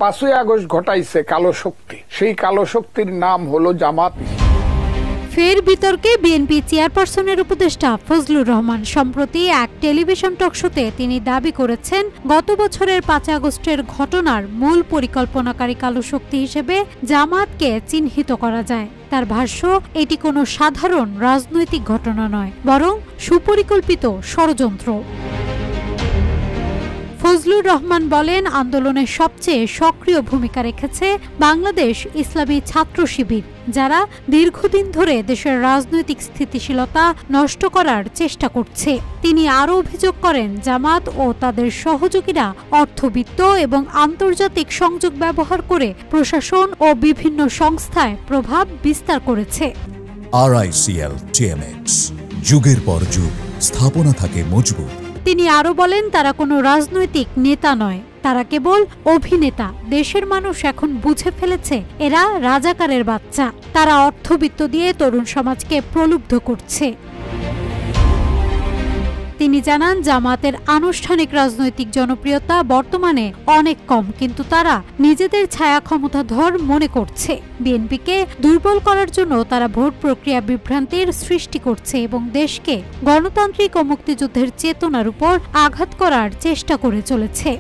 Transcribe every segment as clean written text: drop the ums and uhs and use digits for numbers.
5ই August ঘটাইছে কালো শক্তি, সেই কালো শক্তির নাম হলো জামাত। ফের বিতর্কে বিএনপি চেয়ারপারসনের উপদেষ্টা ফজলুর রহমান সম্প্রতি এক টেলিভিশন টকশোতে তিনি দাবি করেছেন গত বছরের 5 আগস্টের ঘটনার মূল পরিকল্পনাকারী কালো শক্তি হিসেবে জামাতকে চিহ্নিত করা যায়। তার ভাষ্য, এটি কোনো সাধারণ রাজনৈতিক ঘটনা নয়, বরং সুপরিকল্পিত ষড়যন্ত্র। ফজলুর রহমান বলেন, আন্দোলনের সবচেয়ে সক্রিয় ভূমিকা রেখেছে বাংলাদেশ ইসলামী ছাত্র শিবির, যারা দীর্ঘদিন ধরে দেশের রাজনৈতিক স্থিতিশীলতা নষ্ট করার চেষ্টা করছে। তিনি আরও অভিযোগ করেন, জামাত ও তাদের সহযোগীরা অর্থবিত্ত এবং আন্তর্জাতিক সংযোগ ব্যবহার করে প্রশাসন ও বিভিন্ন সংস্থায় প্রভাব বিস্তার করেছে। RICL TMX, যুগের পর যুগ স্থাপনা থাকে মজবুত। তিনি আরো বলেন, তারা কোনো রাজনৈতিক নেতা নয়, তারা কেবল অভিনেতা। দেশের মানুষ এখন বুঝে ফেলেছে এরা রাজাকারের বাচ্চা। তারা অর্থবিত্ত দিয়ে তরুণ সমাজকে প্রলুব্ধ করছে। তিনি জানান, জামাতের আনুষ্ঠানিক রাজনৈতিক জনপ্রিয়তা বর্তমানে অনেক কম, কিন্তু তারা নিজেদের ছায়া ক্ষমতাধর মনে করছে। বিএনপিকে দুর্বল করার জন্য তারা ভোট প্রক্রিয়া বিভ্রান্তির সৃষ্টি করছে এবং দেশকে গণতান্ত্রিক ও মুক্তিযুদ্ধের চেতনার উপর আঘাত করার চেষ্টা করে চলেছে।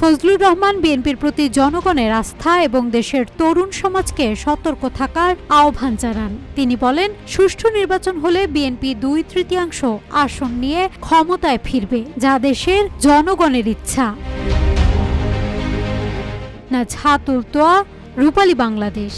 ফজলুর রহমান বিএনপির প্রতি জনগণের আস্থা এবং দেশের তরুণ সমাজকে সতর্ক থাকার আহ্বান জানান। তিনি বলেন, সুষ্ঠু নির্বাচন হলে বিএনপি 2/3 আসন নিয়ে ক্ষমতায় ফিরবে, যা দেশের জনগণের ইচ্ছা। নাজহাতুল তোয়া, রূপালী বাংলাদেশ।